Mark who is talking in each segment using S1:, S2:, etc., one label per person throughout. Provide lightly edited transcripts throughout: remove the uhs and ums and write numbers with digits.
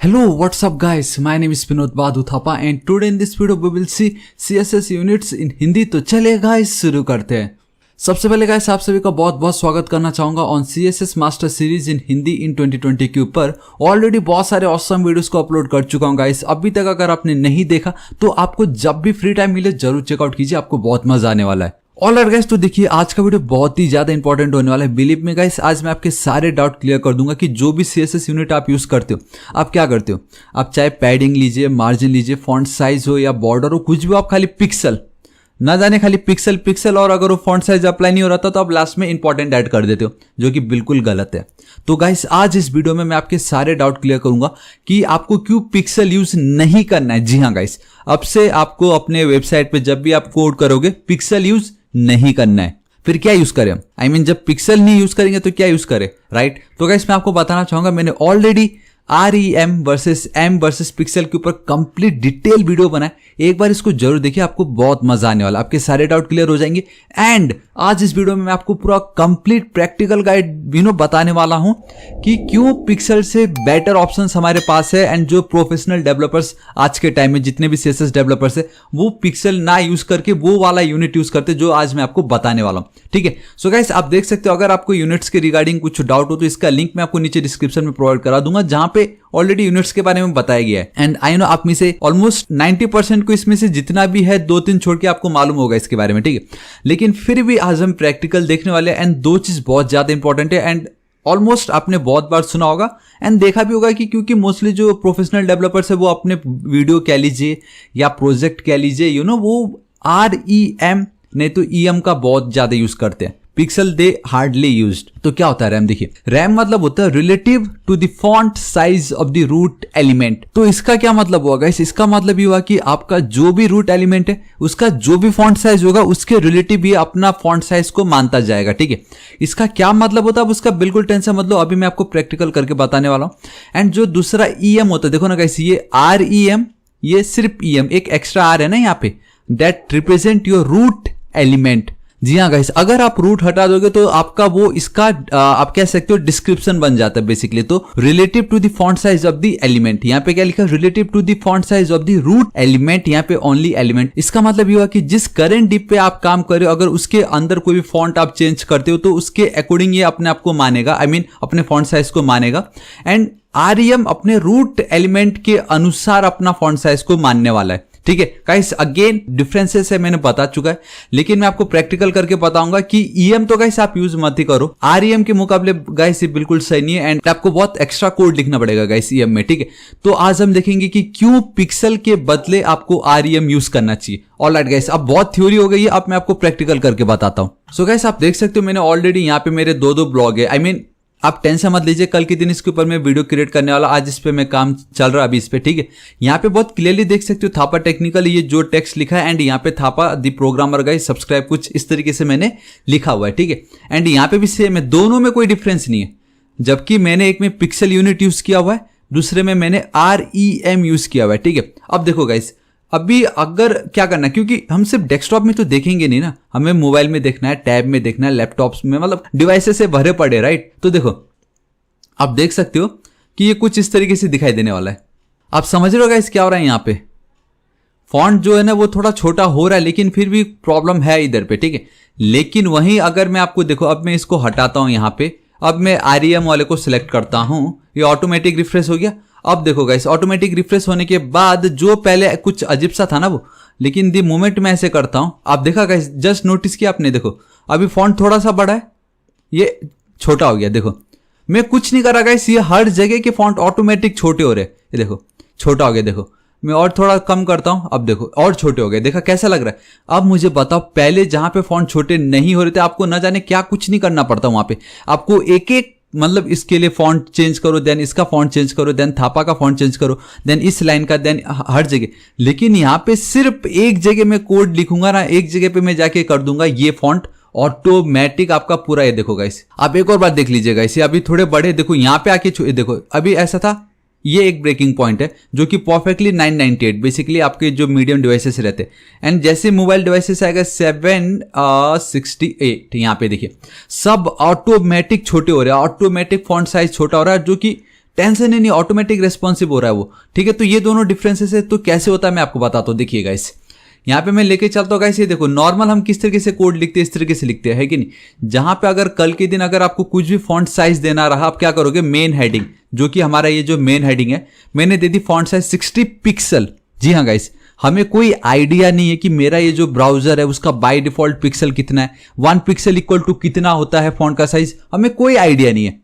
S1: Hello, what's up guys? My name is Vinod Badhu Thapa and today in this video we will see CSS units in Hindi. तो चलिए guys शुरू करते हैं। सबसे पहले guys आप सभी का बहुत बहुत स्वागत करना चाहूंगा on CSS master series in Hindi in 2020 के ऊपर। ऑलरेडी बहुत सारे ऑसम वीडियोस को अपलोड कर चुका हूं गाइस। अभी तक अगर आपने नहीं देखा तो आपको जब भी फ्री टाइम मिले जरूर चेकआउट कीजिए, आपको बहुत मजा आने वाला है। ऑलराइट गाइस, तो देखिए आज का वीडियो बहुत ही ज्यादा इंपॉर्टेंट होने वाला है। बिलीव में गाइस, आज मैं आपके सारे डाउट क्लियर कर दूंगा कि जो भी CSS यूनिट आप यूज करते हो, आप क्या करते हो। आप चाहे पैडिंग लीजिए, मार्जिन लीजिए, फॉन्ट साइज हो या बॉर्डर हो, कुछ भी, आप खाली पिक्सल ना जाने खाली पिक्सल पिक्सल, और अगर वो फॉन्ट साइज अप्लाई नहीं हो रहा था तो आप लास्ट में इंपॉर्टेंट ऐड कर देते हो, जो कि बिल्कुल गलत है। तो गाइस आज इस वीडियो में मैं आपके सारे डाउट क्लियर करूंगा कि आपको क्यों पिक्सल यूज नहीं करना है। जी हाँ गाइस, अब से आपको अपने वेबसाइट पे जब भी आप कोड करोगे पिक्सल यूज नहीं करना है। फिर क्या यूज करें हम? I mean, जब पिक्सल नहीं यूज करेंगे तो क्या यूज करें, राइट? तो गाइस मैं आपको बताना चाहूंगा, मैंने already REM versus M versus pixel के ऊपर कंप्लीट डिटेल वीडियो बनाया। एक बार इसको जरूर देखिए, आपको बहुत मजा आने वाला, आपके सारे डाउट क्लियर हो जाएंगे। एंड आज इस वीडियो में मैं आपको पूरा कंप्लीट प्रैक्टिकल गाइड बताने वाला हूं कि क्यों पिक्सल से बेटर ऑप्शंस हमारे पास है। एंड जो प्रोफेशनल डेवलपर्स आज के टाइम में जितने भी CSS डेवलपर्स है वो पिक्सल ना यूज करके वो वाला यूनिट यूज करते, जो आज मैं आपको बताने वाला हूं। ठीक है, सो गाइस आप देख सकते हो, अगर आपको यूनिट्स के रिगार्डिंग कुछ डाउट हो तो इसका लिंक मैं आपको नीचे डिस्क्रिप्शन में प्रोवाइड करा दूंगा, जहां पे ऑलरेडी यूनिट्स के बारे में बताया गया है। एंड आई नो आप में से ऑलमोस्ट 90% को इसमें से जितना भी है 2-3 छोड़ के आपको मालूम होगा इसके बारे में। ठीक है, लेकिन फिर भी आज हम प्रैक्टिकल देखने वाले हैं। एंड दो चीज बहुत ज्यादा इंपॉर्टेंट है एंड ऑलमोस्ट आपने बहुत बार सुना होगा एंड देखा भी होगा कि क्योंकि मोस्टली जो प्रोफेशनल डेवलपर्स है वो अपने वीडियो कह लीजिए या प्रोजेक्ट कह लीजिए, वो REM नहीं तो EM का बहुत ज्यादा यूज करते हैं। पिक्सल दे हार्डली यूज्ड। तो क्या होता है रैम? देखिए, रैम मतलब होता है relative to the font size of the root element. तो इसका क्या मतलब हुआ गाइस? इसका मतलब ये हुआ कि आपका जो भी रूट एलिमेंट है उसका जो भी फॉन्ट साइज होगा उसके रिलेटिव ही अपना फॉन्ट साइज को मानता जाएगा। ठीक है, इसका क्या मतलब होता है उसका बिल्कुल टेंशन मतलब अभी मैं आपको प्रैक्टिकल करके बताने वाला हूं। एंड जो दूसरा EM होता है, देखो ना गाइस, ये REM, ये सिर्फ EM, एक एक्स्ट्रा R है ना यहाँ पे, that represent your root element. जी हाँ गाइस, अगर आप रूट हटा दोगे तो आपका वो इसका आप कह सकते हो डिस्क्रिप्शन बन जाता है बेसिकली। तो relative to the font size of the element, यहाँ पे क्या लिखा? Relative to the font size of the root element, यहाँ पे ओनली एलिमेंट। इसका मतलब ये हुआ कि जिस करंट डिप पे आप काम कर रहे हो, अगर उसके अंदर कोई भी फॉन्ट आप चेंज करते हो तो उसके अकॉर्डिंग ये अपने आप को मानेगा, I mean, अपने फॉन्ट साइज को मानेगा। एंड REM अपने रूट एलिमेंट के अनुसार अपना फॉन्ट साइज को मानने वाला है। ठीक है गाइस, अगेन डिफरेंसेस है मैंने बता चुका है, लेकिन मैं आपको प्रैक्टिकल करके बताऊंगा कि EM तो गाइस आप यूज मत ही करो। REM के मुकाबले गाइस ये बिल्कुल सही नहीं है एंड आपको बहुत एक्स्ट्रा कोड लिखना पड़ेगा गाइस EM में। ठीक है, तो आज हम देखेंगे कि क्यों पिक्सल के बदले आपको REM यूज करना चाहिए। ऑलराइट गाइस, अब बहुत थ्योरी हो गई है, अब मैं आपको प्रैक्टिकल करके बताता हूं। सो गाइस आप देख सकते हो, मैंने ऑलरेडी यहाँ पे मेरे दो ब्लॉग है। I mean, आप टेंशन मत लीजिए, कल के दिन इसके ऊपर मैं वीडियो क्रिएट करने वाला, आज इस पे मैं काम चल रहा है अभी इस पे। ठीक है, यहाँ पे बहुत क्लियरली देख सकते हो थापा टेक्निकल, ये जो टेक्स्ट लिखा है, एंड यहाँ पे Thapa the programmer guys subscribe, कुछ इस तरीके से मैंने लिखा हुआ है। ठीक है, एंड यहाँ पे भी सेम है, दोनों में कोई डिफरेंस नहीं है। जबकि मैंने एक में पिक्सल यूनिट यूज किया हुआ है, दूसरे में मैंने REM यूज किया हुआ है। ठीक है, अब देखो गाइस, अभी अगर क्या करना है, क्योंकि हम सिर्फ डेस्कटॉप में तो देखेंगे नहीं ना, हमें मोबाइल में देखना है, टैब में देखना है, लैपटॉप्स में, मतलब डिवाइसेस से भरे पड़े, राइट? तो देखो आप देख सकते हो कि ये कुछ इस तरीके से दिखाई देने वाला है। आप समझ रहे हो गाइस क्या हो रहा है? यहाँ पे फॉन्ट जो है ना वो थोड़ा छोटा हो रहा है, लेकिन फिर भी प्रॉब्लम है इधर पे। ठीक है, लेकिन वहीं अगर मैं आपको देखो, अब मैं इसको हटाता हूं यहाँ पे, अब मैं REM वाले को सिलेक्ट करता हूं, ये ऑटोमेटिक रिफ्रेश हो गया। अब देखो गाइस, ऑटोमेटिक रिफ्रेश होने के बाद जो पहले कुछ अजीब सा था ना वो, लेकिन द मोमेंट मैं ऐसे करता हूं, आप देखा गाइस, जस्ट नोटिस किया आपने? देखो अभी फॉन्ट थोड़ा सा बड़ा है, ये छोटा हो गया। देखो मैं कुछ नहीं कर रहा गाइस, ये हर जगह के फॉन्ट ऑटोमेटिक छोटे हो रहे हैं। ये देखो छोटा हो गया, देखो मैं और थोड़ा कम करता हूं, अब देखो और छोटे हो गए। देखा कैसा लग रहा है? अब मुझे बताओ, पहले जहां पे फॉन्ट छोटे नहीं हो रहे थे, आपको न जाने क्या कुछ नहीं करना पड़ता वहां पे, आपको एक एक मतलब इसके लिए फॉन्ट चेंज करो, देन इसका फॉन्ट चेंज करो, देन थापा का फॉन्ट चेंज करो, देन इस लाइन का, देन हर जगह। लेकिन यहाँ पे सिर्फ एक जगह मैं कोड लिखूंगा ना, एक जगह पे मैं जाके कर दूंगा ये फॉन्ट ऑटोमेटिक आपका पूरा। ये देखो गाइस, आप एक और बात देख लीजिए गाइस, ये अभी थोड़े बड़े, देखो यहाँ पे आके देखो, अभी ऐसा था, ये एक ब्रेकिंग पॉइंट है जो कि परफेक्टली 998 बेसिकली आपके जो मीडियम डिवाइसेस रहते हैं। एंड जैसे मोबाइल डिवाइसेस आएगा 768, यहाँ पे देखिए सब ऑटोमेटिक छोटे हो रहे हैं, ऑटोमेटिक फॉन्ट साइज छोटा हो रहा है, जो कि टेंशन ही नहीं, ऑटोमेटिक रेस्पॉन्सिव हो रहा है वो, ठीक है। तो ये दोनों डिफरेंसेस है। तो कैसे होता है मैं आपको बताता हूँ, देखिए गाइस यहाँ पे मैं लेके चलता हूँ गाइस। ये देखो नॉर्मल हम किस तरीके से कोड लिखते हैं, इस तरीके से लिखते हैं, है कि नहीं। जहां पे अगर कल के दिन अगर आपको कुछ भी फॉन्ट साइज देना रहा, आप क्या करोगे, मेन हेडिंग जो कि हमारा ये जो मेन हेडिंग है, मैंने दे दी फॉन्ट साइज 60 पिक्सल। जी हाँ गाइस, हमें कोई आइडिया नहीं है कि मेरा ये जो ब्राउजर है उसका बाय डिफॉल्ट पिक्सल कितना है, 1 पिक्सल इक्वल टू कितना होता है फॉन्ट का साइज, हमें कोई आइडिया नहीं है।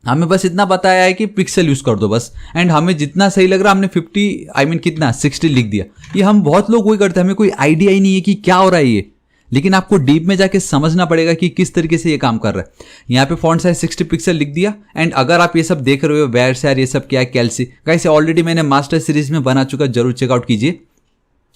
S1: हमें बस इतना बताया है कि पिक्सल यूज कर दो बस, एंड हमें जितना सही लग रहा हमने 50 कितना 60 लिख दिया। ये हम बहुत लोग वही करते हैं, हमें कोई आइडिया ही नहीं है कि क्या हो रहा है ये, लेकिन आपको डीप में जाके समझना पड़ेगा कि किस तरीके से ये काम कर रहा है। यहाँ पे फॉन्ट साइज 60 पिक्सल लिख दिया। एंड अगर आप ये सब देख रहे हो वेयर से यार ये सब क्या है, कैलसी गाइस ऑलरेडी मैंने मास्टर सीरीज में बना चुका, जरूर चेकआउट कीजिए।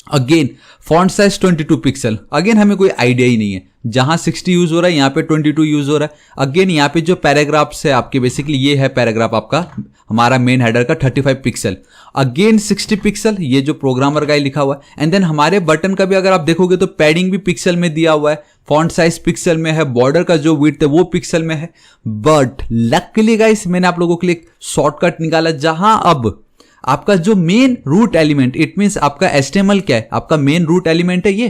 S1: Again font size 22 pixel, again हमें कोई आइडिया ही नहीं है। जहां 60 यूज हो रहा है यहाँ पे 22 यूज हो रहा है। अगेन यहाँ पे जो पैराग्राफ्स है आपके, बेसिकली ये है पैराग्राफ आपका हमारा मेन हेडर का 35 पिक्सल, अगेन 60 पिक्सल, ये जो प्रोग्रामर का लिखा हुआ है। एंड देन हमारे बटन का भी अगर आप देखोगे तो पैडिंग भी पिक्सल में दिया हुआ है, फॉन्ट साइज पिक्सल में है, बॉर्डर का जो विड्थ है वो पिक्सल में है। बट लकीली गाइस मैंने आप लोगों के लिए शॉर्टकट निकाला, जहां अब आपका जो main root element, it means आपका HTML क्या है, आपका मेन रूट एलिमेंट है ये,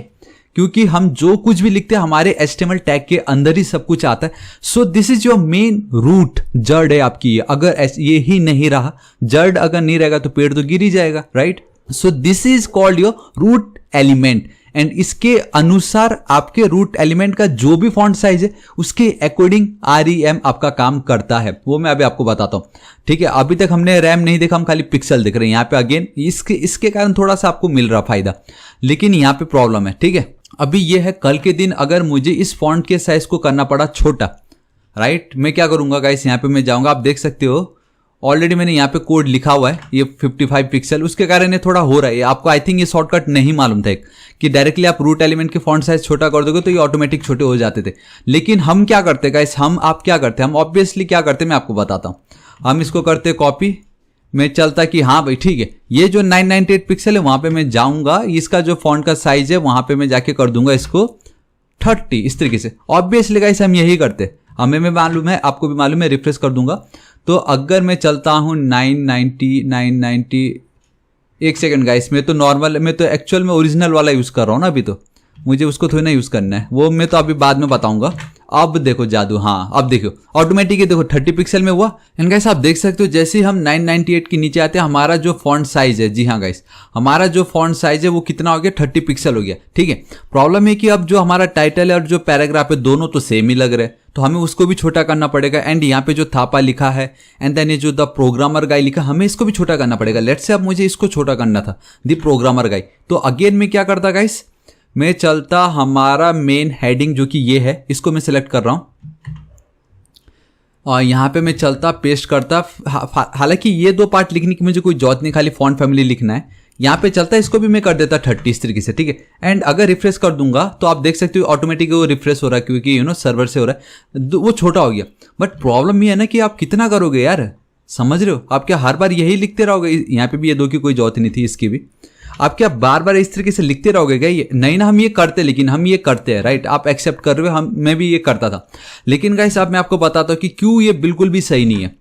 S1: क्योंकि हम जो कुछ भी लिखते हैं हमारे HTML टैग के अंदर ही सब कुछ आता है। So this is your main root, जड़ है आपकी ये। अगर ये ही नहीं रहा, जड़ अगर नहीं रहेगा तो पेड़ तो गिर ही जाएगा, right. So this is called your root element. And इसके अनुसार आपके रूट एलिमेंट का जो भी फॉन्ट साइज है उसके अकॉर्डिंग REM आपका काम करता है, वो मैं अभी आपको बताता हूं, ठीक है। अभी तक हमने रैम नहीं देखा, हम खाली पिक्सल देख रहे हैं। यहाँ पे अगेन इसके कारण थोड़ा सा आपको मिल रहा फायदा, लेकिन यहाँ पे प्रॉब्लम है, ठीक है। अभी ये है कल के दिन अगर मुझे इस फॉन्ट के साइज को करना पड़ा छोटा, राइट, मैं क्या करूंगा गाइस, यहाँ पे मैं जाऊंगा, आप देख सकते हो ऑलरेडी मैंने यहाँ पे कोड लिखा हुआ है, ये 55 पिक्सल, उसके कारण ये थोड़ा हो रहा है। आपको आई थिंक ये शॉर्टकट नहीं मालूम था कि डायरेक्टली आप रूट एलिमेंट के फॉन्ट साइज छोटा कर दोगे तो ये ऑटोमेटिक छोटे हो जाते थे। लेकिन हम क्या करते गाइस, आप क्या करते, हम ऑब्वियसली क्या करते मैं आपको बताता हूँ। हम इसको करते कॉपी, मैं चलता कि हाँ भाई ठीक है, ये जो 998 पिक्सल है वहां पे मैं जाऊंगा, इसका जो फॉन्ट का साइज है वहां पे मैं जाके कर दूंगा इसको 30, इस तरीके से। ऑब्वियसली गाइस हम यही करते, हमें में मालूम है, आपको भी मालूम है, रिफ्रेश कर दूंगा। तो अगर मैं चलता हूं 990, एक सेकंड गाइस, मैं तो नॉर्मल, मैं तो एक्चुअल में ओरिजिनल वाला यूज कर रहा हूं ना, अभी तो मुझे उसको थोड़ी ना यूज करना है, वो मैं तो अभी बाद में बताऊंगा। अब देखो जादू, हाँ अब देखो ऑटोमेटिक देखो 30 पिक्सल में हुआ। एंड गाइस आप देख सकते हो जैसे ही हम 998 के नीचे आते हैं हमारा जो फॉन्ट साइज है, जी हाँ गाइस, हमारा जो फॉन्ट साइज है वो कितना हो गया, 30 पिक्सल हो गया, ठीक है। प्रॉब्लम है कि अब जो हमारा टाइटल है और जो पैराग्राफ है दोनों तो सेम ही लग रहे हैं, तो हमें उसको भी छोटा करना पड़ेगा। एंड यहाँ पे जो थापा लिखा है एंड देन ये जो द प्रोग्रामर गाई लिखा, हमें इसको भी छोटा करना पड़ेगा। लेट्स से अब मुझे इसको छोटा करना था, द प्रोग्रामर गाई, तो अगेन मैं क्या करता गाइस, मैं चलता हमारा मेन हेडिंग जो कि ये है, इसको मैं सिलेक्ट कर रहा हूं और यहाँ पे मैं चलता पेस्ट करता। हालांकि ये दो पार्ट लिखने की मुझे कोई जरूरत नहीं, खाली फॉन्ट फैमिली लिखना है। यहाँ पे चलता है, इसको भी मैं कर देता 30 इस तरीके से, ठीक है। एंड अगर रिफ्रेश कर दूंगा तो आप देख सकते हो ऑटोमेटिक वो रिफ्रेश हो रहा है, क्योंकि सर्वर से हो रहा है, वो छोटा हो गया। बट प्रॉब्लम ये है ना कि आप कितना करोगे यार, समझ रहे हो, आप क्या हर बार यही लिखते रहोगे। यहाँ पे भी ये दो की कोई जरूरत नहीं थी, इसकी भी आप क्या बार बार इस तरीके से लिखते रहोगे क्या, ये नहीं ना, हम ये करते, लेकिन हम ये करते हैं, राइट, आप एक्सेप्ट कर रहे हो, मैं भी ये करता था। लेकिन गाइस अब मैं आपको बताता हूं कि क्यों ये बिल्कुल भी सही नहीं है।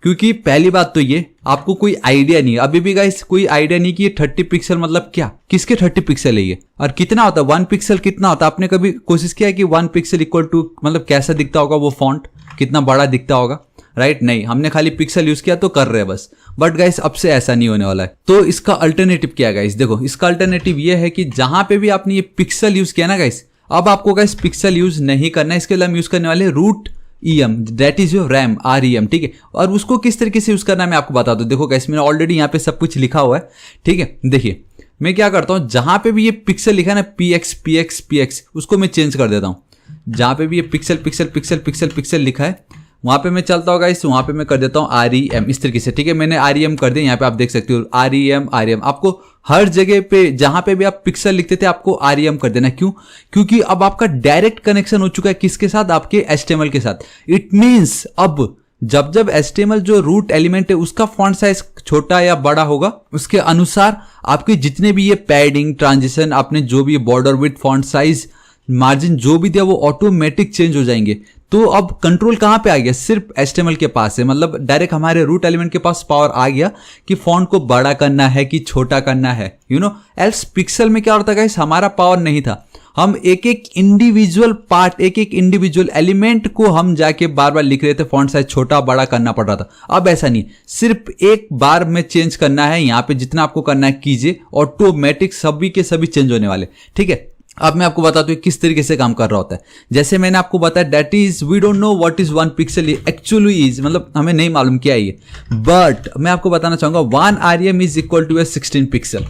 S1: क्योंकि पहली बात तो ये आपको कोई आइडिया नहीं है, अभी भी गाइस कोई आइडिया नहीं कि ये 30 पिक्सल मतलब क्या, किसके 30 पिक्सल है ये, और कितना होता है 1 पिक्सल कितना होता है। आपने कभी कोशिश किया है कि 1 पिक्सल इक्वल टू मतलब कैसा दिखता होगा वो फॉन्ट, कितना बड़ा दिखता होगा, राइट, नहीं, हमने खाली पिक्सल यूज किया तो कर रहे हैं बस। बट गाइस अब से ऐसा नहीं होने वाला है। तो इसका अल्टरनेटिव क्या है गाइस, देखो इसका अल्टरनेटिव ये है कि जहां पे भी आपने ये पिक्सल यूज किया ना गाइस, अब आपको गाइस पिक्सल यूज नहीं करना है, इसके लिए हम यूज करने वाले root EM, that is your rem, REM, ठीक है। और उसको किस तरीके से यूज करना है मैं आपको बता दूं। देखो गाइस मैंने ऑलरेडी यहाँ पे सब कुछ लिखा हुआ है, ठीक है। देखिए मैं क्या करता हूँ, जहां पे भी ये पिक्सल लिखा है ना PX, उसको मैं चेंज कर देता हूँ। जहां पे भी ये पिक्सल लिखा है वहां पे मैं चलता हूँ गाइस, वहां पे मैं कर देता हूँ REM इस तरीके से, ठीक है। मैंने REM कर दिया, यहाँ पे आप देख सकते हो REM। आपको हर जगह पे जहां पे भी आप पिक्सल लिखते थे आपको REM कर देना। क्यों? क्योंकि अब आपका डायरेक्ट कनेक्शन हो चुका है किसके साथ, आपके HTML के साथ। इट मीन्स अब जब HTML जो रूट एलिमेंट है उसका फॉन्ट साइज छोटा या बड़ा होगा, उसके अनुसार आपके जितने भी ये पैडिंग, ट्रांजिशन, आपने जो भी border width, font size, margin जो भी दिया वो ऑटोमेटिक चेंज हो जाएंगे। तो अब कंट्रोल कहाँ पे आ गया, सिर्फ HTML के पास है, मतलब डायरेक्ट हमारे रूट एलिमेंट के पास पावर आ गया कि फॉन्ट को बड़ा करना है कि छोटा करना है, एल्स पिक्सल में क्या होता है गाइस, हमारा पावर नहीं था। हम एक एक इंडिविजुअल पार्ट, एक एक इंडिविजुअल एलिमेंट को हम जाके बार बार लिख रहे थे, फॉन्ट साइज छोटा बड़ा करना पड़ रहा था। अब ऐसा नहीं, सिर्फ एक बार में चेंज करना है, यहाँ पे जितना आपको करना है कीजिए, ऑटोमेटिक सभी के सभी चेंज होने वाले। ठीक है, अब मैं आपको बताता हूँ किस तरीके से काम कर रहा होता है। जैसे मैंने आपको बताया that is we don't know what is 1 pixel, actually is मतलब हमें नहीं मालूम क्या है ये, बट मैं आपको बताना चाहूंगा 1 rem is equal to 16 pixel.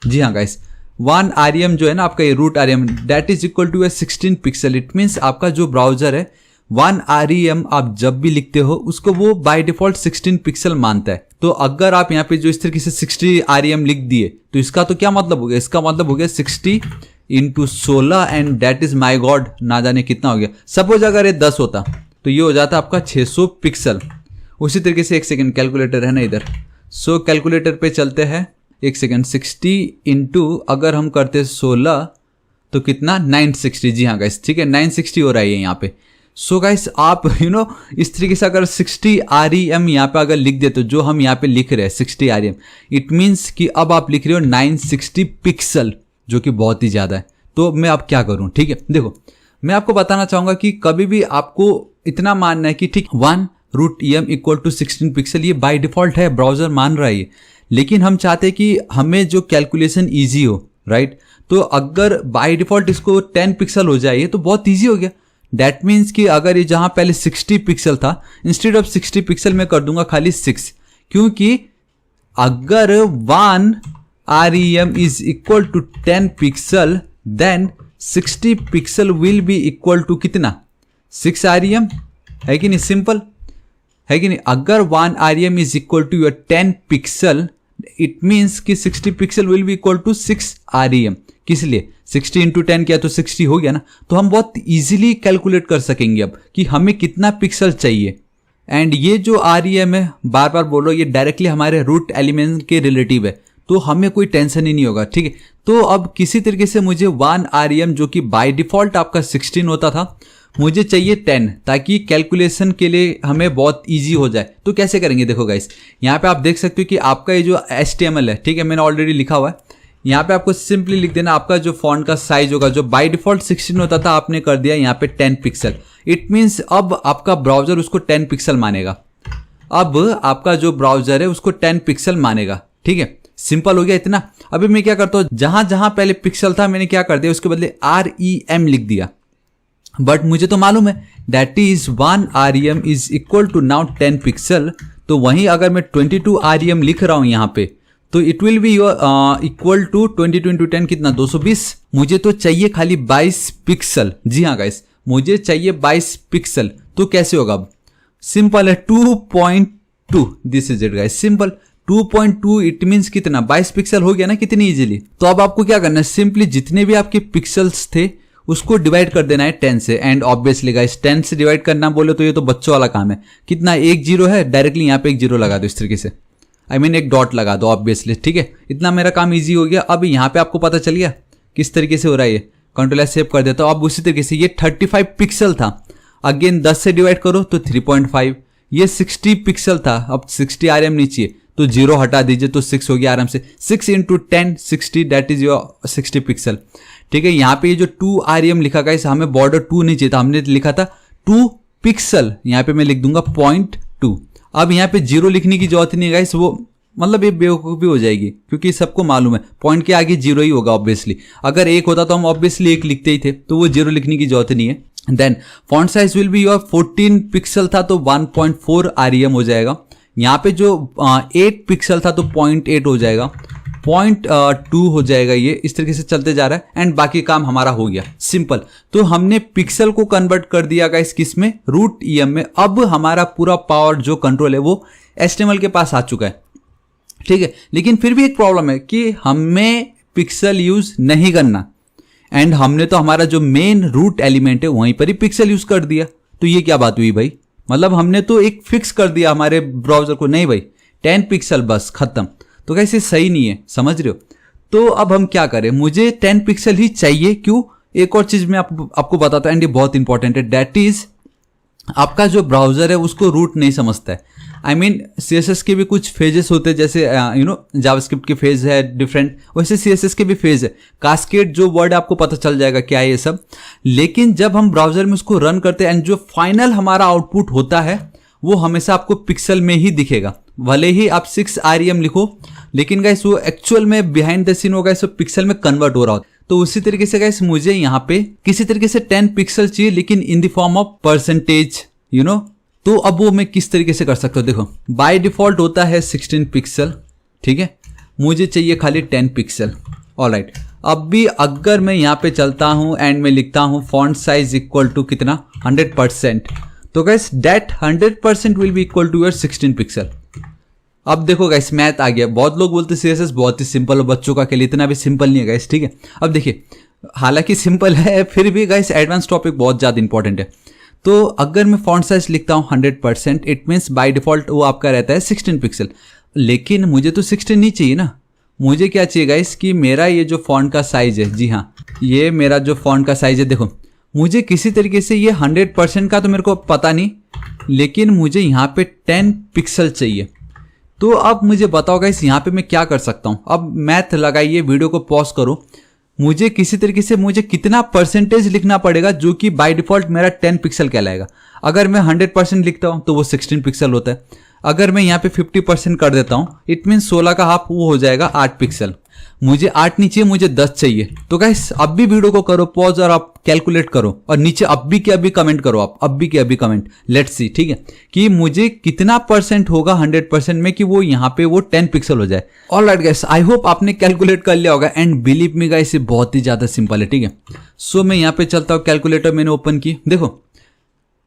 S1: जी हाँ गाइस, 1 rem जो है ना आपका ये root rem that is equal to 16 pixel. It means आपका जो ब्राउजर है 1 rem आप जब भी लिखते हो उसको वो बाय डिफॉल्ट 16 पिक्सल मानता है। तो अगर आप यहाँ पे जो इस तरीके से 60 rem लिख दिए तो इसका तो क्या मतलब हो गया, इसका मतलब हो गया 60 into 16 and that is my God, ना जाने कितना हो गया। सपोज अगर ये 10 होता तो ये हो जाता आपका 600 पिक्सल। उसी तरीके से एक सेकेंड, कैलकुलेटर है ना इधर, सो कैलकुलेटर पे चलते हैं, एक सेकेंड, 60 इंटू अगर हम करते 16 तो कितना 960। जी हाँ गाइस, ठीक है 960 हो रहा है यहाँ पे। सो गाइस आप इस तरीके से अगर 60 rem यहाँ पे अगर लिख दे तो जो हम यहाँ पे लिख रहे हैं 60 rem, इट मीन्स कि अब आप लिख रहे हो 960 पिक्सल, जो कि बहुत ही ज़्यादा है। तो मैं अब क्या करूं, ठीक है देखो मैं आपको बताना चाहूंगा कि कभी भी आपको इतना मानना है कि ठीक 1 root em equal to 16 pixel, ये बाय डिफॉल्ट है, ब्राउजर मान रहा है ये, लेकिन हम चाहते हैं कि हमें जो कैलकुलेशन ईजी हो, राइट। तो अगर बाय डिफॉल्ट इसको 10 पिक्सल हो जाए तो बहुत ईजी हो गया। दैट मीन्स कि अगर ये जहां पहले 60 पिक्सल था, इंस्टेड ऑफ 60 पिक्सल मैं कर दूंगा खाली 6, क्योंकि अगर 1 rem is equal to 10 pixel then 60 pixel will be equal to कितना 6 rem, है कि नहीं, सिंपल है कि नहीं। अगर 1 rem is equal to your 10 pixel it means कि 60 pixel will be equal to 6 rem। किस लिए 60 इंटू 10 किया तो 60 हो गया ना, तो हम बहुत इजीली कैलकुलेट कर सकेंगे अब कि हमें कितना पिक्सल चाहिए। एंड ये जो rem है, बार बार बोलो, ये डायरेक्टली हमारे रूट एलिमेंट के रिलेटिव है, तो हमें कोई टेंशन ही नहीं होगा। ठीक है, तो अब किसी तरीके से मुझे 1 rem जो कि बाय डिफॉल्ट आपका 16 होता था, मुझे चाहिए 10, ताकि कैलकुलेशन के लिए हमें बहुत इजी हो जाए। तो कैसे करेंगे, देखो गाइस यहाँ पे आप देख सकते हो कि आपका ये जो HTML है, ठीक है मैंने ऑलरेडी लिखा हुआ है, यहाँ पे आपको सिंपली लिख देना आपका जो फॉन्ट का साइज होगा, जो बाय डिफॉल्ट 16 होता था आपने कर दिया यहाँ पे 10 पिक्सल। इट मीन्स अब आपका ब्राउजर उसको 10 पिक्सल मानेगा, अब आपका जो ब्राउजर है उसको 10 पिक्सल मानेगा। ठीक है, सिंपल हो गया इतना। अभी मैं क्या करता हूं, जहां जहां पहले पिक्सल था मैंने क्या कर दिया, उसके बदले rem लिख दिया, बट मुझे तो मालूम है that is 1 rem is equal to now 10 pixel. तो वहीं अगर मैं 22 rem लिख रहा हूं यहाँ पे, तो it will be equal to 22 into 10 कितना 220। मुझे तो चाहिए खाली 22 पिक्सल। जी हाँ गाइस, मुझे चाहिए 22 पिक्सल। तो कैसे होगा, अब सिंपल है 2.2, this is it guys, simple 2.2 it means कितना 22 पिक्सल हो गया ना, कितनी इजीली। तो अब आपको क्या करना है, सिंपली जितने भी आपके पिक्सल्स थे उसको डिवाइड कर देना है 10 से। एंड ऑब्वियसली गाइस 10 से डिवाइड करना बोले तो ये तो बच्चों वाला काम है। कितना, एक जीरो है, डायरेक्टली यहाँ पे एक जीरो लगा दो इस तरीके से, आई मीन एक डॉट लगा दो ऑब्वियसली। ठीक है, इतना मेरा काम ईजी हो गया। अब यहाँ पे आपको पता चल गया किस तरीके से हो रहा है ये, कंट्रोल एस सेव कर देता हूँ। अब उसी तरीके से ये 35 पिक्सल था, अगेन 10 से डिवाइड करो तो 3.5। ये 60 पिक्सल था, अब 60 rem नीचे तो जीरो हटा दीजिए तो 6 हो गया आराम से। 6 into 10 60 that is your 60 pixel. ठीक है, यहाँ पे ये जो 2 rem लिखा गाइस, हमें बॉर्डर 2 नहीं चाहिए था, हमने लिखा था 2 पिक्सल। यहाँ पे मैं लिख दूंगा 0.2। अब यहाँ पे जीरो लिखने की जरूरत नहीं है गाइस, वो मतलब ये बेवकूफ़ी हो जाएगी, क्योंकि सबको मालूम है पॉइंट के आगे जीरो ही होगा ऑब्वियसली। अगर एक होता तो हम ऑब्वियसली एक लिखते ही थे, तो वो जीरो लिखने की जरूरत नहीं है। Then font size will be your 14 pixel था तो 1.4 rem हो जाएगा। यहाँ पे जो 8 पिक्सल था तो 0.8 हो जाएगा, 0.2 हो जाएगा। ये इस तरीके से चलते जा रहा है एंड बाकी काम हमारा हो गया सिंपल। तो हमने पिक्सल को कन्वर्ट कर दिया गाइस किस में, रूट em में। अब हमारा पूरा पावर जो कंट्रोल है वो HTML के पास आ चुका है। ठीक है, लेकिन फिर भी एक प्रॉब्लम है कि हमें पिक्सल यूज नहीं करना, एंड हमने तो हमारा जो मेन रूट एलिमेंट है वहीं पर ही पिक्सल यूज कर दिया। तो ये क्या बात हुई भाई, मतलब हमने तो एक फिक्स कर दिया हमारे ब्राउजर को, नहीं भाई 10 पिक्सल बस खत्म। तो कैसे सही नहीं है, समझ रहे हो। तो अब हम क्या करें, मुझे 10 पिक्सल ही चाहिए। क्यों, एक और चीज मैं आपको बताता हूं एंड ये बहुत इंपॉर्टेंट है, दैट इज आपका जो ब्राउजर है उसको रूट नहीं समझता है। आई मीन CSS के भी कुछ फेजेस होते हैं, जैसे जावास्क्रिप्ट के फेज है डिफरेंट, वैसे CSS के भी फेज है। कास्केड जो वर्ड आपको पता चल जाएगा क्या है ये सब। लेकिन जब हम ब्राउजर में उसको रन करते हैं एंड जो फाइनल हमारा आउटपुट होता है वो हमेशा आपको पिक्सल में ही दिखेगा। भले ही आप 6 REM लिखो, लेकिन गाइस वो एक्चुअल में बिहाइंड द सीन होगा, सब पिक्सल में कन्वर्ट हो रहा होता है। तो उसी तरीके से गाइस मुझे यहाँ पे किसी तरीके से 10 पिक्सल चाहिए, लेकिन in the form of percentage तो अब वो मैं किस तरीके से कर सकता हूँ। देखो बाय डिफॉल्ट होता है 16 पिक्सल, ठीक है, मुझे चाहिए खाली 10 पिक्सल। ऑलराइट, अब भी अगर मैं यहाँ पे चलता हूँ एंड मैं लिखता हूँ फॉन्ट साइज इक्वल टू कितना 100%, तो guys that 100% will be equal to your 16 pixel. अब देखो गाइस मैथ आ गया। बहुत लोग बोलते CSS बहुत ही सिंपल है बच्चों का खेल, इतना भी सिंपल नहीं है गाइस, ठीक है। अब देखिए हालांकि सिंपल है फिर भी गाइस एडवांस टॉपिक बहुत ज़्यादा इंपॉर्टेंट है। तो अगर मैं फॉन्ट साइज लिखता हूँ 100%, इट मीन्स बाय डिफॉल्ट वो आपका रहता है 16 पिक्सल। लेकिन मुझे तो 16 नहीं चाहिए ना, मुझे क्या चाहिए गाइस कि मेरा ये जो फॉन्ट का साइज है, जी हाँ ये मेरा जो फॉन्ट का साइज है, देखो मुझे किसी तरीके से ये 100% का तो मेरे को पता नहीं, लेकिन मुझे यहाँ पे 10 पिक्सल चाहिए। तो अब मुझे बताओ गाइस यहाँ पे मैं क्या कर सकता हूँ। अब मैथ लगाइए, वीडियो को पॉज करो, मुझे किसी तरीके से मुझे कितना परसेंटेज लिखना पड़ेगा जो कि बाय डिफॉल्ट मेरा 10 पिक्सल कहलाएगा। अगर मैं 100% लिखता हूँ तो वो 16 पिक्सल होता है। अगर मैं यहाँ पे 50% कर देता हूँ, इट मीन 16 का हाफ वो हो जाएगा 8 पिक्सल। मुझे 8 नहीं चाहिए, मुझे 10 चाहिए। तो गाइस अब भी वीडियो को करो पॉज और आप कैलकुलेट करो और नीचे अब भी के अभी कमेंट करो, आप अब भी के अभी कमेंट, लेट्स सी, ठीक है, कि मुझे कितना परसेंट होगा 100% में कि वो यहाँ पे वो 10 पिक्सल हो जाए। ऑलराइट गाइस, आई होप आपने कैलकुलेट कर लिया होगा एंड बिलीव मी गाइस ये बहुत ही ज्यादा सिंपल है, ठीक है। सो मैं यहाँ पे चलता हूँ, कैलकुलेटर मैंने ओपन की, देखो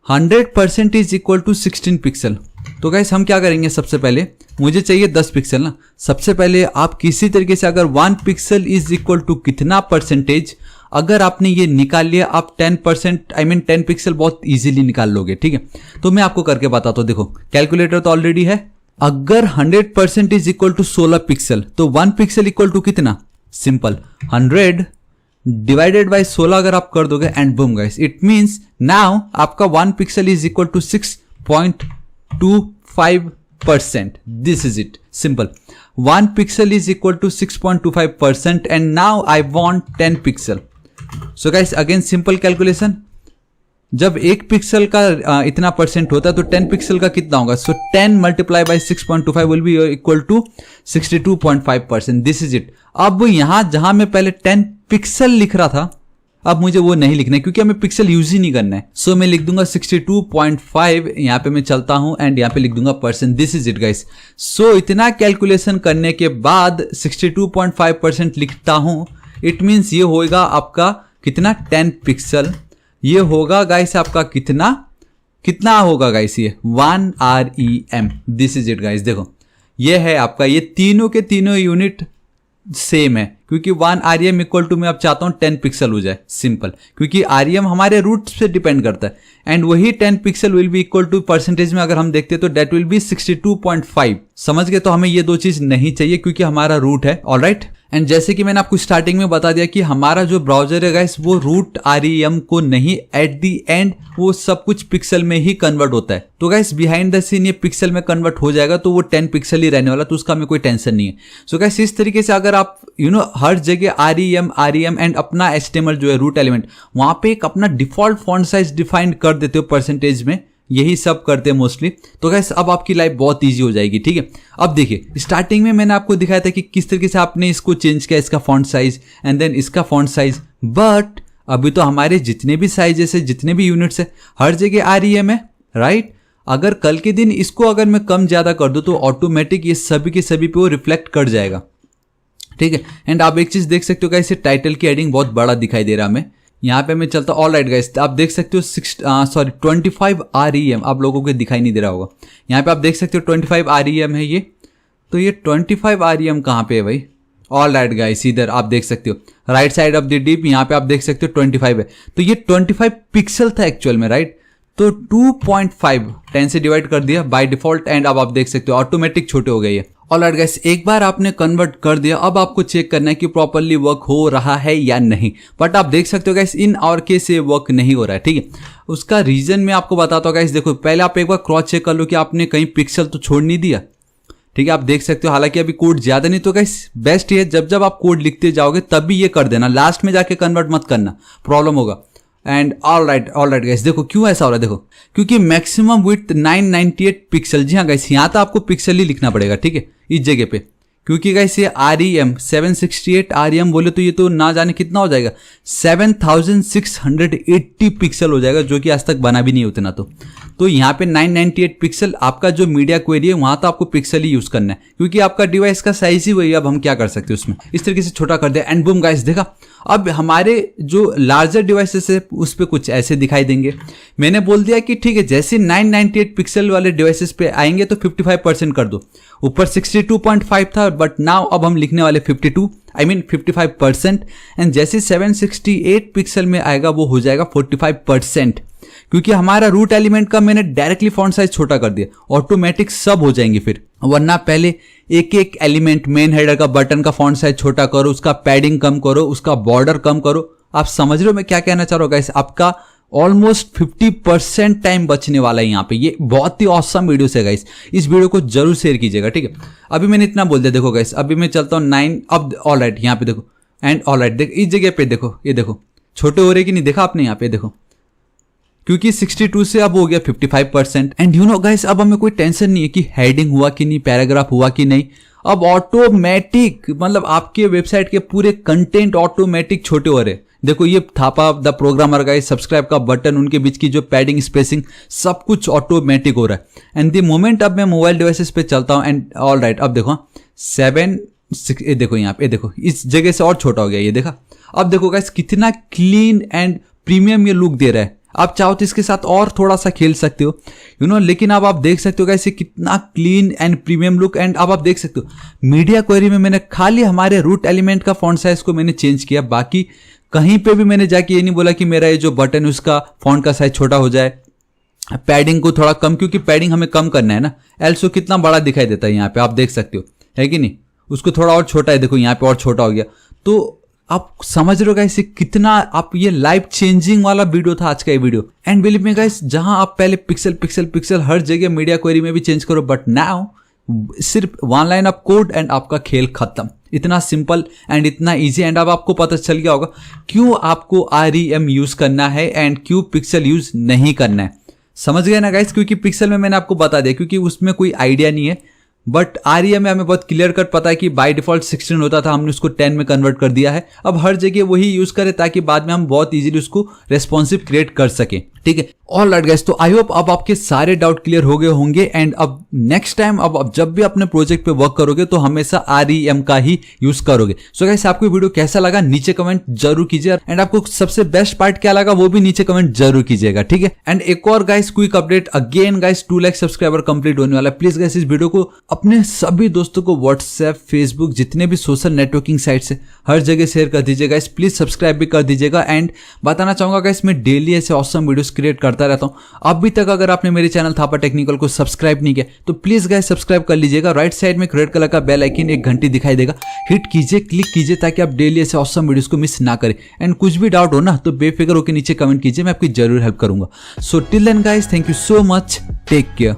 S1: 100% इज इक्वल टू 16 पिक्सल। तो गाइस हम क्या करेंगे, सबसे पहले मुझे चाहिए 10 पिक्सल ना। सबसे पहले आप किसी तरीके से अगर 1 पिक्सल इज इक्वल टू कितना परसेंटेज, अगर आपने ये निकाल लिया आप 10% आई मीन 10 पिक्सल बहुत इजीली निकाल लोगे, ठीक है। तो मैं आपको करके बताता हूँ, देखो कैलकुलेटर तो ऑलरेडी है। अगर 100% इज इक्वल टू 16 पिक्सल तो 1 पिक्सल इक्वल टू कितना, सिंपल 100 डिवाइडेड बाय 16 अगर आप कर दोगे and boom guys, it means now आपका 1 pixel is equal to 6.25%। This is it, simple 1 pixel is equal to 6.25% and now I want 10 pixel. So guys again simple calculation, जब 1 pixel का इतना percent होता है तो 10 पिक्सल का कितना होगा। So 10 multiply by 6.25 will be equal to 62.5%। This is it. अब यहां जहां मैं पहले 10 पिक्सल लिख रहा था, अब मुझे वो नहीं लिखना है क्योंकि हमें पिक्सल यूज ही नहीं करना है। सो मैं लिख दूंगा 62.5, यहाँ पे मैं चलता हूं एंड यहाँ पे लिख दूंगा percent. This is it guys. So इतना कैलकुलेशन करने के बाद 62.5% लिखता हूं, इट मीन्स ये होगा आपका कितना 10 पिक्सल। ये होगा गाइस आपका कितना होगा गाइस, ये 1 REM। This is it guys. देखो ये है आपका, ये तीनों के तीनों यूनिट सेम है क्योंकि 1 REM इक्वल टू मैं अब चाहता हूं 10 पिक्सल हो जाए, सिंपल, क्योंकि REM हमारे रूट से डिपेंड करता है एंड वही 10 pixel will be equal to percentage में अगर हम देखते हैं तो दैट विल बी 62.5। समझ गए। तो हमें ये दो चीज नहीं चाहिए क्योंकि हमारा रूट है। ऑलराइट, एंड जैसे कि मैंने आपको स्टार्टिंग में बता दिया कि हमारा जो ब्राउजर है गाइस वो रूट REM को नहीं, एट दी एंड वो सब कुछ पिक्सल में ही कन्वर्ट होता है। तो गाइस बिहाइंड द सीन ये पिक्सल में कन्वर्ट हो जाएगा तो वो 10 पिक्सल ही रहने वाला, तो उसका हमें कोई टेंशन नहीं है। सो गाइस इस तरीके से अगर आप हर जगह REM एंड अपना HTML जो है रूट एलिमेंट वहां पे एक अपना डिफॉल्ट फॉन्ट साइज डिफाइन कर देते हो परसेंटेज में, यही सब करते हैं मोस्टली। तो गाइस अब आपकी लाइफ बहुत इजी हो जाएगी, ठीक है। अब देखिए स्टार्टिंग में मैंने आपको दिखाया था कि किस तरीके से आपने इसको चेंज किया, इसका फॉन्ट साइज एंड देन इसका फॉन्ट साइज, बट अभी तो हमारे जितने भी साइजेस है, जितने भी यूनिट्स है, हर जगह REM है, राइट। अगर कल के दिन इसको अगर मैं कम ज्यादा कर दूं तो ऑटोमेटिक ये सभी के सभी पे वो रिफ्लेक्ट कर जाएगा, ठीक है। एंड आप एक चीज देख सकते हो गाइस, टाइटल की हेडिंग बहुत बड़ा दिखाई दे रहा है हमें। यहाँ पे मैं चलता हूँ। ऑलराइट गाइस, आप देख सकते हो 25 REM आप लोगों को दिखाई नहीं दे रहा होगा। यहाँ पे आप देख सकते हो 25 REM है ये। तो ये 25 REM कहाँ पे है भाई। ऑलराइट गाइस, इधर आप देख सकते हो right side of the div, यहाँ पे आप देख सकते हो 25 है। तो ये 25 पिक्सल था एक्चुअल में, राइट। तो 2.5 10 से डिवाइड कर दिया बाय डिफॉल्ट एंड अब आप देख सकते हो ऑटोमेटिक छोटे हो गए ये। ऑलराइट गाइस, एक बार आपने कन्वर्ट कर दिया, अब आपको चेक करना है कि प्रॉपरली वर्क हो रहा है या नहीं। बट आप देख सकते हो गाइस, इन आवर केस ये वर्क नहीं हो रहा है, ठीक है। उसका रीजन मैं आपको बताता हूँ गाइस। देखो, पहले आप एक बार क्रॉस चेक कर लो कि आपने कहीं पिक्सल तो छोड़ नहीं दिया, ठीक है। आप देख सकते हो, हालांकि अभी कोड ज्यादा नहीं, तो गाइस बेस्ट ये जब जब आप कोड लिखते जाओगे तब भी ये कर देना, लास्ट में जाके कन्वर्ट मत करना, प्रॉब्लम होगा। एंड ऑलराइट गाइस, देखो क्यों ऐसा हो रहा है, देखो क्योंकि मैक्सिमम विड्थ 998 पिक्सल। जी हाँ गाइस, यहाँ तो आपको पिक्सल ही लिखना पड़ेगा, ठीक है, इस जगह पे, क्योंकि गाइस ये REM 768 REM बोले तो ये तो ना जाने कितना हो जाएगा, 7680 पिक्सल हो जाएगा, जो कि आज तक बना भी नहीं उतना। तो यहाँ पे 998 पिक्सल आपका जो मीडिया क्वेरी है, वहां तो आपको पिक्सल ही यूज करना है, क्योंकि आपका डिवाइस का साइज ही वही। अब हम क्या कर सकते हैं उसमें, इस तरीके से छोटा कर दिया एंड बूम गाइस, देखा। अब हमारे जो लार्जर डिवाइसेस है उस पर कुछ ऐसे दिखाई देंगे। मैंने बोल दिया कि ठीक है, जैसे 998 पिक्सल वाले डिवाइसेस पे आएंगे तो 55% कर दो। ऊपर 62.5 था, बट नाउ अब हम लिखने वाले 55%। एंड जैसे 768 पिक्सल में आएगा वो हो जाएगा 45%, क्योंकि हमारा रूट एलिमेंट का मैंने डायरेक्टली फॉन्ट साइज छोटा कर दिया। ऑटोमेटिक सब हो जाएंगे फिर, वरना पहले एक एक एलिमेंट, मेन हेडर का बटन का फॉन्ट साइज छोटा करो, उसका पैडिंग कम करो, उसका बॉर्डर कम करो। आप समझ रहे हो मैं क्या कहना चाह रहा हूँ गाइस? आपका ऑलमोस्ट 50% टाइम बचने वाला है यहाँ पे। ये बहुत ही ऑसम वीडियो है गाइस, इस वीडियो को जरूर शेयर कीजिएगा, ठीक है। अभी मैंने इतना बोल दिया, देखो गाइस, अभी मैं चलता हूँ 9। अब ऑलराइट, यहाँ पे देखो, एंड ऑलराइट देख, इस जगह पे देखो, ये देखो छोटे हो रहे कि नहीं, देखा आपने यहाँ पे, देखो, क्योंकि 62 से अब हो गया 55%। एंड यू नो गाइस, अब हमें कोई टेंशन नहीं है कि हेडिंग हुआ कि नहीं, पैराग्राफ हुआ कि नहीं। अब ऑटोमेटिक, मतलब आपके वेबसाइट के पूरे कंटेंट ऑटोमेटिक छोटे हो रहे। देखो, ये Thapa the programmer guys, subscribe का बटन, उनके बीच की जो पैडिंग, स्पेसिंग, सब कुछ ऑटोमेटिक हो रहा है। एंड द मोमेंट अब मैं मोबाइल डिवाइसेस पे चलता हूँ, एंड ऑलराइट, अब देखो 7 ये देखो यहाँ पे, देखो इस जगह से और छोटा हो गया, ये देखा। अब देखो गाइस, कितना क्लीन एंड प्रीमियम ये लुक दे रहा है। आप चाहो तो इसके साथ और थोड़ा सा खेल सकते हो, यू नो, लेकिन अब आप देख सकते हो गाइस ये कितना clean and premium look. And अब आप देख सकते हो मीडिया क्वेरी में मैंने खाली हमारे रूट एलिमेंट का फॉन्ट साइज को मैंने चेंज किया, बाकी कहीं पे भी मैंने जाके ये नहीं बोला कि मेरा ये जो बटन है उसका फॉन्ट का साइज छोटा हो जाए, पैडिंग को थोड़ा कम, क्योंकि पैडिंग हमें कम करना है ना, एल्सो कितना बड़ा दिखाई देता है यहाँ पे, आप देख सकते हो, है कि नहीं। उसको थोड़ा और छोटा है, देखो यहाँ पे और छोटा हो गया। तो आप समझ रहे हो गाइस कितना, आप ये लाइफ चेंजिंग वाला वीडियो था आज का ये video. And believe me guys, जहां आप पहले पिक्सल पिक्सल पिक्सल हर जगह मीडिया क्वेरी में भी चेंज करो, बट नाउ सिर्फ 1 लाइन ऑफ कोड एंड आपका खेल खत्म। इतना सिंपल एंड इतना इजी। एंड अब आपको पता चल गया होगा क्यों आपको REM यूज करना है एंड क्यों पिक्सल यूज नहीं करना है। समझ गए ना गाइस? क्योंकि पिक्सल में मैंने आपको बता दिया, क्योंकि उसमें कोई आइडिया नहीं है, बट REM में हमें बहुत क्लियर कट पता है कि बाय डिफॉल्ट 16 होता था, हमने उसको 10 में कन्वर्ट कर दिया है। अब हर जगह वही यूज करें ताकि बाद में हम बहुत इजीली उसको रेस्पॉन्सिव क्रिएट कर सके, ठीक है। ऑलराइट गाइस, तो आई होप अब आपके सारे डाउट क्लियर हो गए होंगे। एंड अब नेक्स्ट टाइम अब जब भी अपने प्रोजेक्ट पे वर्क करोगे तो हमेशा REM का ही यूज करोगे। सो गाइस, आपको वीडियो कैसा लगा नीचे कमेंट जरूर कीजिए, एंड आपको सबसे बेस्ट पार्ट क्या लगा वो भी नीचे कमेंट जरूर कीजिएगा, ठीक है। एंड एक और guys quick update, again guys 2 lakh subscriber complete होने वाला है। प्लीज गाइस इस वीडियो को अपने सभी दोस्तों को व्हाट्सएप, फेसबुक, जितने भी सोशल नेटवर्किंग साइट्स है हर जगह शेयर कर दीजिएगा गाइस। प्लीज सब्सक्राइब भी कर दीजिएगा। एंड बताना चाहूंगा गाइस, मैं डेली ऐसे ऑसम वीडियोस क्रिएट करता रहता हूं। अभी तक अगर आपने मेरे चैनल थापा टेक्निकल को सब्सक्राइब नहीं किया तो प्लीज गाइस सब्सक्राइब कर लीजिएगा। राइट साइड में रेड कलर का बेल आइकन, एक घंटी दिखाई देगा, हिट कीजिए, क्लिक कीजिए, ताकि आप डेली ऐसे ऑसम वीडियोस को मिस ना करें। एंड कुछ भी डाउट हो ना तो बेफिक्र होकर नीचे कमेंट कीजिए, मैं आपकी जरूर हेल्प करूंगा। So till then guys, thank you so much, take care.